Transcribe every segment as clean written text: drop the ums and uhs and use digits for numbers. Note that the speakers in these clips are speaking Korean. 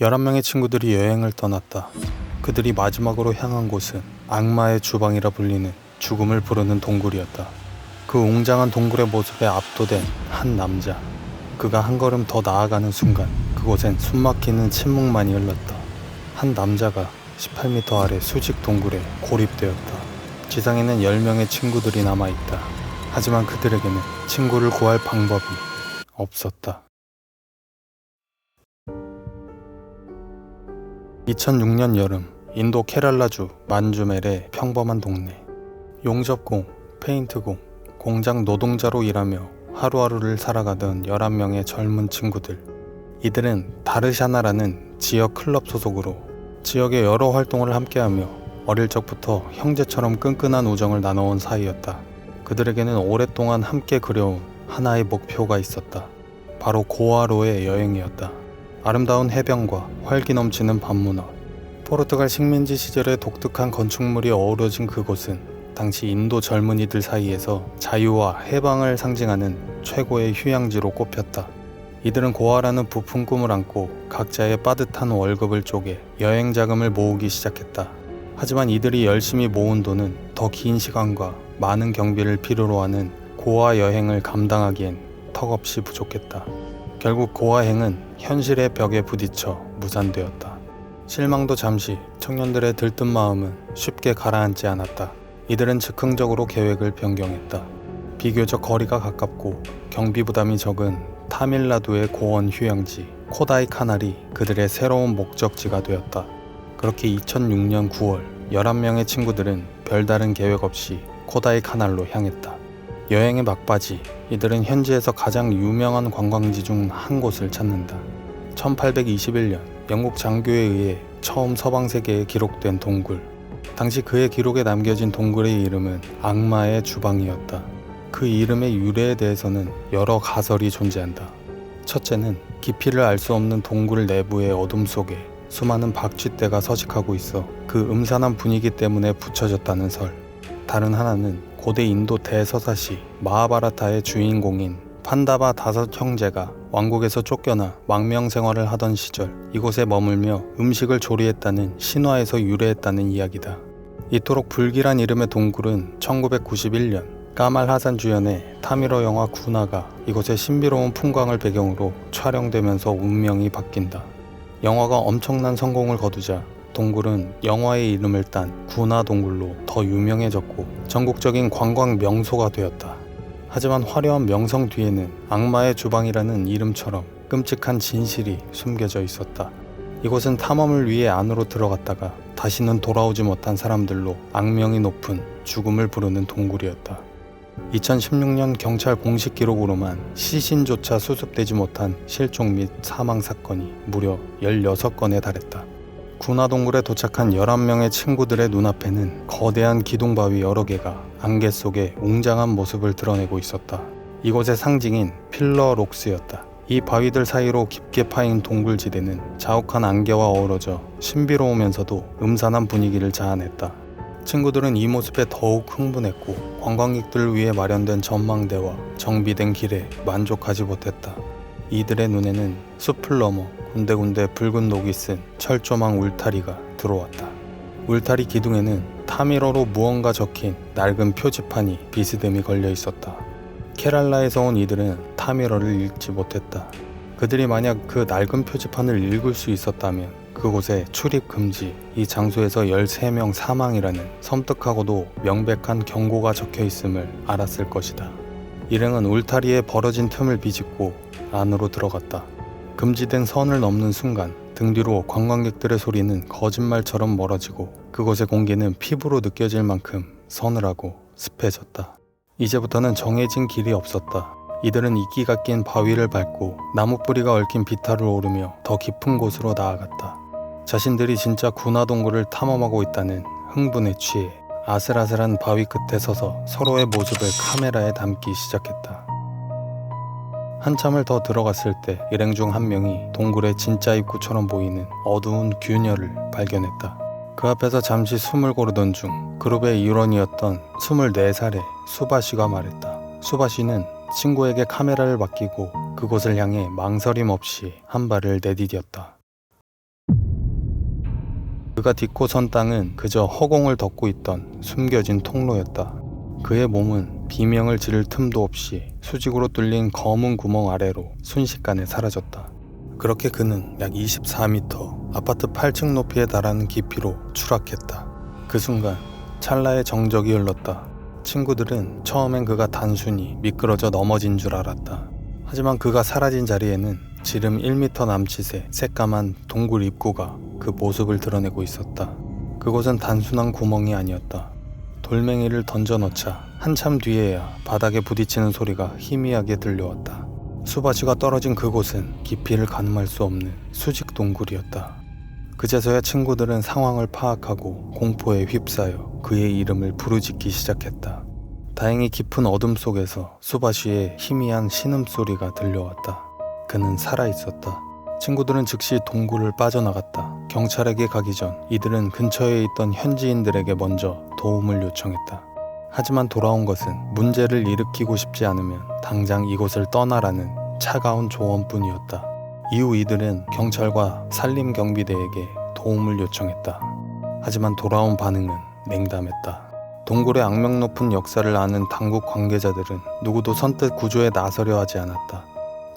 11명의 친구들이 여행을 떠났다. 그들이 마지막으로 향한 곳은 악마의 주방이라 불리는 죽음을 부르는 동굴이었다. 그 웅장한 동굴의 모습에 압도된 한 남자. 그가 한 걸음 더 나아가는 순간 그곳엔 숨막히는 침묵만이 흘렀다. 한 남자가 18m 아래 수직 동굴에 고립되었다. 지상에는 10명의 친구들이 남아있다. 하지만 그들에게는 친구를 구할 방법이 없었다. 2006년 여름, 인도 케랄라주 만주멜의 평범한 동네. 용접공, 페인트공, 공장 노동자로 일하며 하루하루를 살아가던 11명의 젊은 친구들. 이들은 다르샤나라는 지역 클럽 소속으로 지역의 여러 활동을 함께하며 어릴 적부터 형제처럼 끈끈한 우정을 나눠온 사이였다. 그들에게는 오랫동안 함께 그려온 하나의 목표가 있었다. 바로 고아로의 여행이었다. 아름다운 해변과 활기 넘치는 밤문화, 포르투갈 식민지 시절의 독특한 건축물이 어우러진 그곳은 당시 인도 젊은이들 사이에서 자유와 해방을 상징하는 최고의 휴양지로 꼽혔다. 이들은 고아라는 부푼 꿈을 안고 각자의 빠듯한 월급을 쪼개 여행 자금을 모으기 시작했다. 하지만 이들이 열심히 모은 돈은 더 긴 시간과 많은 경비를 필요로 하는 고아 여행을 감당하기엔 턱없이 부족했다. 결국 고아행은 현실의 벽에 부딪혀 무산되었다. 실망도 잠시, 청년들의 들뜬 마음은 쉽게 가라앉지 않았다. 이들은 즉흥적으로 계획을 변경했다. 비교적 거리가 가깝고 경비 부담이 적은 타밀나두의 고원 휴양지 코다이 카날이 그들의 새로운 목적지가 되었다. 그렇게 2006년 9월 11명의 친구들은 별다른 계획 없이 코다이 카날로 향했다. 여행의 막바지, 이들은 현지에서 가장 유명한 관광지 중 한 곳을 찾는다. 1821년 영국 장교에 의해 처음 서방세계에 기록된 동굴. 당시 그의 기록에 남겨진 동굴의 이름은 악마의 주방이었다. 그 이름의 유래에 대해서는 여러 가설이 존재한다. 첫째는 깊이를 알 수 없는 동굴 내부의 어둠 속에 수많은 박쥐떼가 서식하고 있어 그 음산한 분위기 때문에 붙여졌다는 설. 다른 하나는 고대 인도 대서사시 마하바라타의 주인공인 판다바 5 형제가 왕국에서 쫓겨나 망명 생활을 하던 시절 이곳에 머물며 음식을 조리했다는 신화에서 유래했다는 이야기다. 이토록 불길한 이름의 동굴은 1991년 까말 하산 주연의 타미러 영화 구나가 이곳의 신비로운 풍광을 배경으로 촬영되면서 운명이 바뀐다. 영화가 엄청난 성공을 거두자 동굴은 영화의 이름을 딴 구나 동굴로 더 유명해졌고 전국적인 관광 명소가 되었다. 하지만 화려한 명성 뒤에는 악마의 주방이라는 이름처럼 끔찍한 진실이 숨겨져 있었다. 이곳은 탐험을 위해 안으로 들어갔다가 다시는 돌아오지 못한 사람들로 악명이 높은 죽음을 부르는 동굴이었다. 2016년 경찰 공식 기록으로만 시신조차 수습되지 못한 실종 및 사망 사건이 무려 16건에 달했다. 구나 동굴에 도착한 11명의 친구들의 눈앞에는 거대한 기둥바위 여러 개가 안개 속에 웅장한 모습을 드러내고 있었다. 이곳의 상징인 필러 록스였다. 이 바위들 사이로 깊게 파인 동굴지대는 자욱한 안개와 어우러져 신비로우면서도 음산한 분위기를 자아냈다. 친구들은 이 모습에 더욱 흥분했고 관광객들을 위해 마련된 전망대와 정비된 길에 만족하지 못했다. 이들의 눈에는 숲을 넘어 군데군데 붉은 녹이 쓴 철조망 울타리가 들어왔다. 울타리 기둥에는 타밀어로 무언가 적힌 낡은 표지판이 비스듬히 걸려 있었다. 케랄라에서 온 이들은 타밀어를 읽지 못했다. 그들이 만약 그 낡은 표지판을 읽을 수 있었다면 그곳에 출입 금지, 이 장소에서 13명 사망이라는 섬뜩하고도 명백한 경고가 적혀 있음을 알았을 것이다. 일행은 울타리에 벌어진 틈을 비집고 안으로 들어갔다. 금지된 선을 넘는 순간 등 뒤로 관광객들의 소리는 거짓말처럼 멀어지고 그곳의 공기는 피부로 느껴질 만큼 서늘하고 습해졌다. 이제부터는 정해진 길이 없었다. 이들은 이끼가 낀 바위를 밟고 나무 뿌리가 얽힌 비탈을 오르며 더 깊은 곳으로 나아갔다. 자신들이 진짜 구나 동굴을 탐험하고 있다는 흥분에 취해 아슬아슬한 바위 끝에 서서 서로의 모습을 카메라에 담기 시작했다. 한참을 더 들어갔을 때 일행 중 한 명이 동굴의 진짜 입구처럼 보이는 어두운 균열을 발견했다. 그 앞에서 잠시 숨을 고르던 중 그룹의 일원이었던 24살의 수바시가 말했다. 수바시는 친구에게 카메라를 맡기고 그곳을 향해 망설임 없이 한 발을 내디뎠다. 그가 딛고 선 땅은 그저 허공을 덮고 있던 숨겨진 통로였다. 그의 몸은 비명을 지를 틈도 없이 수직으로 뚫린 검은 구멍 아래로 순식간에 사라졌다. 그렇게 그는 약 24m, 아파트 8층 높이에 달하는 깊이로 추락했다. 그 순간 찰나의 정적이 흘렀다. 친구들은 처음엔 그가 단순히 미끄러져 넘어진 줄 알았다. 하지만 그가 사라진 자리에는 지름 1m 남짓의 새까만 동굴 입구가 그 모습을 드러내고 있었다. 그곳은 단순한 구멍이 아니었다. 돌멩이를 던져넣자 한참 뒤에야 바닥에 부딪히는 소리가 희미하게 들려왔다. 수바시가 떨어진 그곳은 깊이를 가늠할 수 없는 수직 동굴이었다. 그제서야 친구들은 상황을 파악하고 공포에 휩싸여 그의 이름을 부르짖기 시작했다. 다행히 깊은 어둠 속에서 수바시의 희미한 신음소리가 들려왔다. 그는 살아있었다. 친구들은 즉시 동굴을 빠져나갔다. 경찰에게 가기 전 이들은 근처에 있던 현지인들에게 먼저 도움을 요청했다. 하지만 돌아온 것은 문제를 일으키고 싶지 않으면 당장 이곳을 떠나라는 차가운 조언뿐이었다. 이후 이들은 경찰과 산림경비대에게 도움을 요청했다. 하지만 돌아온 반응은 냉담했다. 동굴의 악명 높은 역사를 아는 당국 관계자들은 누구도 선뜻 구조에 나서려 하지 않았다.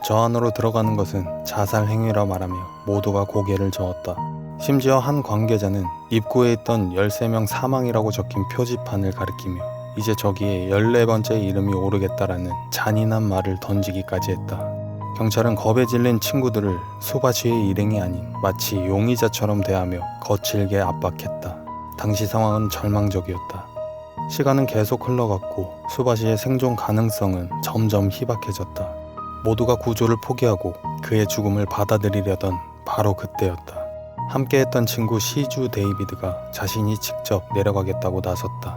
저 안으로 들어가는 것은 자살 행위라 말하며 모두가 고개를 저었다. 심지어 한 관계자는 입구에 있던 13명 사망이라고 적힌 표지판을 가리키며 이제 저기에 14번째 이름이 오르겠다라는 잔인한 말을 던지기까지 했다. 경찰은 겁에 질린 친구들을 수바시의 일행이 아닌 마치 용의자처럼 대하며 거칠게 압박했다. 당시 상황은 절망적이었다. 시간은 계속 흘러갔고 수바시의 생존 가능성은 점점 희박해졌다. 모두가 구조를 포기하고 그의 죽음을 받아들이려던 바로 그때였다. 함께했던 친구 시주 데이비드가 자신이 직접 내려가겠다고 나섰다.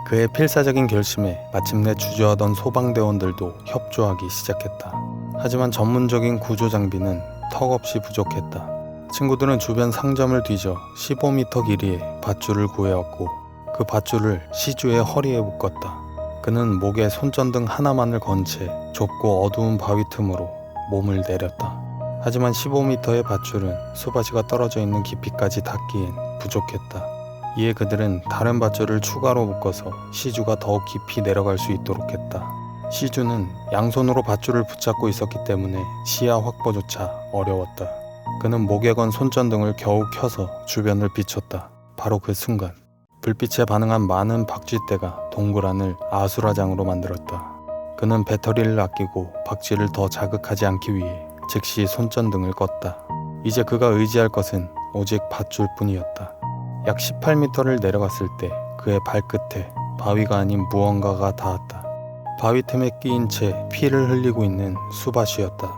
그의 필사적인 결심에 마침내 주저하던 소방대원들도 협조하기 시작했다. 하지만 전문적인 구조 장비는 턱없이 부족했다. 친구들은 주변 상점을 뒤져 15m 길이의 밧줄을 구해왔고 그 밧줄을 시주의 허리에 묶었다. 그는 목에 손전등 하나만을 건 채 좁고 어두운 바위 틈으로 몸을 내렸다. 하지만 15m의 밧줄은 수바시가 떨어져 있는 깊이까지 닿기엔 부족했다. 이에 그들은 다른 밧줄을 추가로 묶어서 시주가 더욱 깊이 내려갈 수 있도록 했다. 시주는 양손으로 밧줄을 붙잡고 있었기 때문에 시야 확보조차 어려웠다. 그는 목에 건 손전등을 겨우 켜서 주변을 비췄다. 바로 그 순간 불빛에 반응한 많은 박쥐떼가 동굴 안을 아수라장으로 만들었다. 그는 배터리를 아끼고 박쥐를 더 자극하지 않기 위해 즉시 손전등을 껐다. 이제 그가 의지할 것은 오직 밧줄뿐이었다. 약 18m를 내려갔을 때 그의 발끝에 바위가 아닌 무언가가 닿았다. 바위 틈에 끼인 채 피를 흘리고 있는 수바시였다.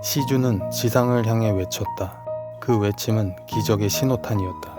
시주는 지상을 향해 외쳤다. 그 외침은 기적의 신호탄이었다.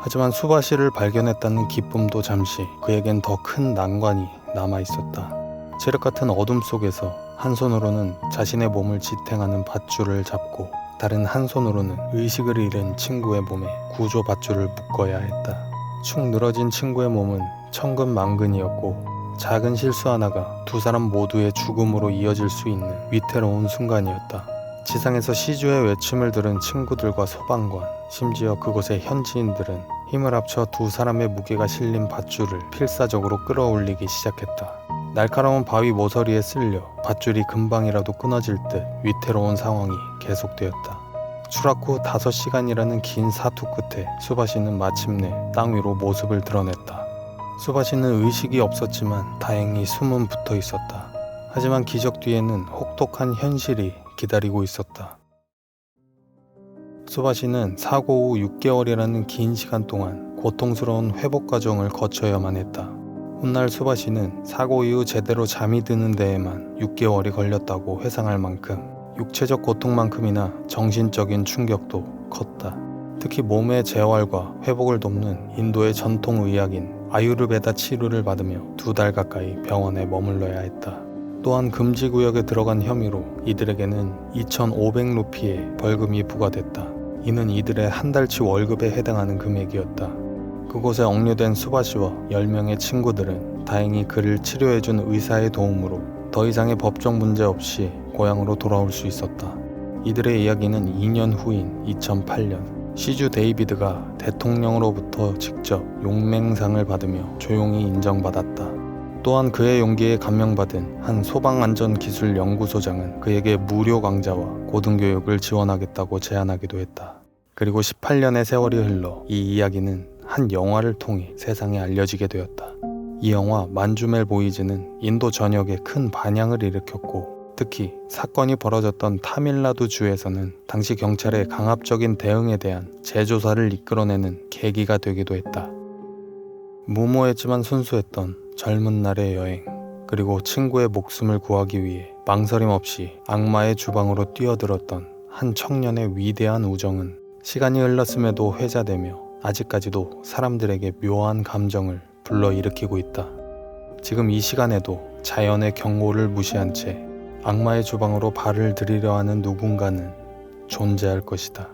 하지만 수바시를 발견했다는 기쁨도 잠시 그에겐 더 큰 난관이 남아있었다. 칠흑 같은 어둠 속에서 한 손으로는 자신의 몸을 지탱하는 밧줄을 잡고 다른 한 손으로는 의식을 잃은 친구의 몸에 구조 밧줄을 묶어야 했다. 축 늘어진 친구의 몸은 천근만근이었고 작은 실수 하나가 두 사람 모두의 죽음으로 이어질 수 있는 위태로운 순간이었다. 지상에서 시주의 외침을 들은 친구들과 소방관, 심지어 그곳의 현지인들은 힘을 합쳐 두 사람의 무게가 실린 밧줄을 필사적으로 끌어올리기 시작했다. 날카로운 바위 모서리에 쓸려 밧줄이 금방이라도 끊어질 듯 위태로운 상황이 계속되었다. 추락 후 5시간이라는 긴 사투 끝에 수바시는 마침내 땅 위로 모습을 드러냈다. 수바시는 의식이 없었지만 다행히 숨은 붙어 있었다. 하지만 기적 뒤에는 혹독한 현실이 기다리고 있었다. 수바시는 사고 후 6개월이라는 긴 시간 동안 고통스러운 회복 과정을 거쳐야만 했다. 훗날 수바시는 사고 이후 제대로 잠이 드는 데에만 6개월이 걸렸다고 회상할 만큼 육체적 고통만큼이나 정신적인 충격도 컸다. 특히 몸의 재활과 회복을 돕는 인도의 전통 의학인 아유르베다 치료를 받으며 2달 가까이 병원에 머물러야 했다. 또한 금지구역에 들어간 혐의로 이들에게는 2,500루피의 벌금이 부과됐다. 이는 이들의 한 달치 월급에 해당하는 금액이었다. 그곳에 억류된 수바시와 10명의 친구들은 다행히 그를 치료해준 의사의 도움으로 더 이상의 법적 문제 없이 고향으로 돌아올 수 있었다. 이들의 이야기는 2년 후인 2008년 시주 데이비드가 대통령으로부터 직접 용맹상을 받으며 조용히 인정받았다. 또한 그의 용기에 감명받은 한 소방안전기술연구소장은 그에게 무료 강좌와 고등교육을 지원하겠다고 제안하기도 했다. 그리고 18년의 세월이 흘러 이 이야기는 한 영화를 통해 세상에 알려지게 되었다. 이 영화 만주멜 보이즈는 인도 전역에 큰 반향을 일으켰고, 특히 사건이 벌어졌던 타밀나두 주에서는 당시 경찰의 강압적인 대응에 대한 재조사를 이끌어내는 계기가 되기도 했다. 무모했지만 순수했던 젊은 날의 여행, 그리고 친구의 목숨을 구하기 위해 망설임 없이 악마의 주방으로 뛰어들었던 한 청년의 위대한 우정은 시간이 흘렀음에도 회자되며 아직까지도 사람들에게 묘한 감정을 불러일으키고 있다. 지금 이 시간에도 자연의 경고를 무시한 채 악마의 주방으로 발을 들이려 하는 누군가는 존재할 것이다.